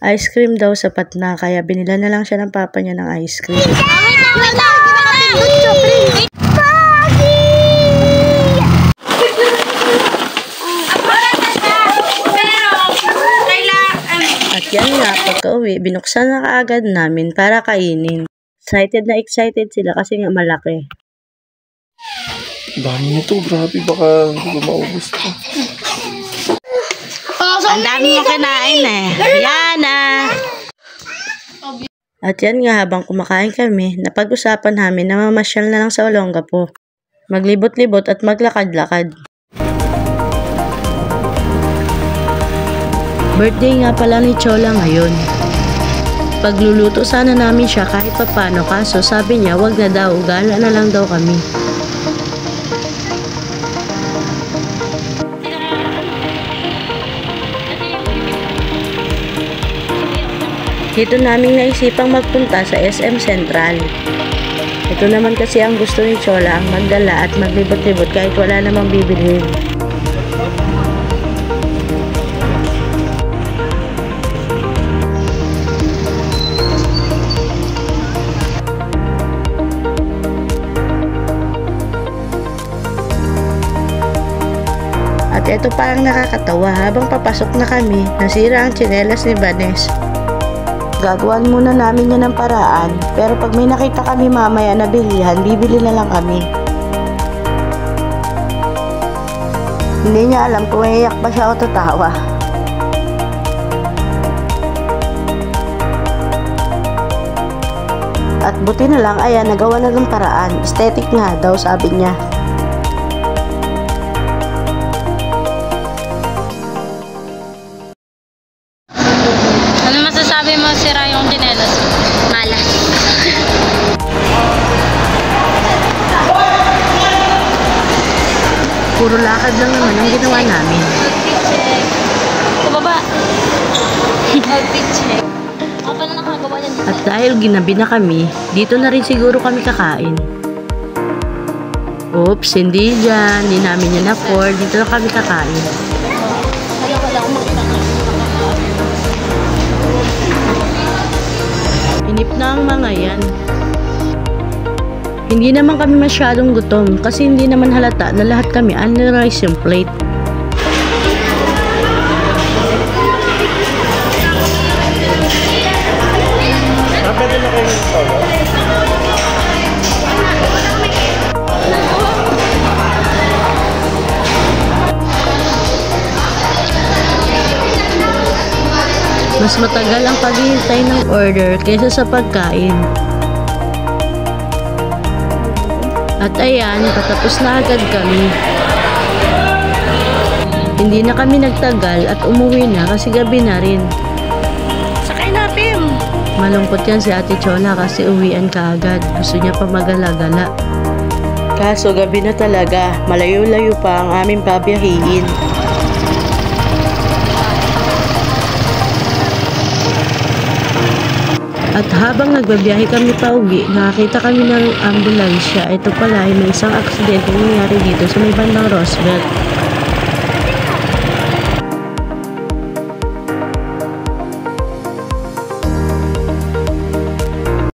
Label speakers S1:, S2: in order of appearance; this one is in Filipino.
S1: Ice cream daw sapat na, kaya binila na lang siya ng papa niya ng ice cream. At yan nga, pagka-uwi, binuksan na kaagad namin para kainin. Excited sila kasi nga malaki.
S2: Dami nito, grabe, baka hindi ko maubos to.
S1: Ang dami mo kinain eh. Yan ah. At yan nga, habang kumakain kami, napag-usapan namin na mamasyal na lang sa Olongapo. Maglibot-libot at maglakad-lakad. Birthday nga pala ni Chola ngayon. Pagluluto sana namin siya kahit papano, kaso sabi niya wag na daw, gala na lang daw kami. Dito namin naisipang magpunta sa SM Central. Ito naman kasi ang gusto ni Chola, ang magdala at maglibot-libot kahit wala namang bibilhin. At ito pa ang nakakatawa, habang papasok na kami, nasira ang tsinelas ni Vanes. Gagawan muna namin yan ng paraan, pero pag may nakita kami mamaya na bilihan, bibili na lang kami. Hindi niya alam kung iiyak ba siya o tatawa. At buti na lang, ayan, nagawa na ng paraan. Aesthetic nga daw, sabi niya.
S3: Ano masasabi mo, sira yung tsinelas? Malas.
S1: Puro lakad lang naman ang ginawa namin.
S3: Sa baba. Outfit check. Ako pala nakagawa yan.
S1: At dahil ginabi na kami, dito na rin siguro kami kakain. Oops, hindi dyan. Hindi namin yan afford. Dito na kami kakain. Inip na ang mga yan. Hindi naman kami masyadong gutom kasi hindi naman halata na lahat kami unrice yung plate.
S2: Pwede na kayo ng solo?
S1: Mas matagal ang paghihintay ng order kaysa sa pagkain. At ayan, patapos na agad kami. Hindi na kami nagtagal at umuwi na kasi gabi na rin.
S3: Sakay na, Pim!
S1: Malungkot yan si Ate Chola kasi uwian ka agad. Gusto niya pa magala-gala. Kaso gabi na talaga, malayo-layo pa ang aming pabiyahiin. At habang nagbabiyahe kami pa uwi, nakakita kami ng ambulansya. Ito pala ay may isang aksidente nangyari dito sa may bandang Roosevelt.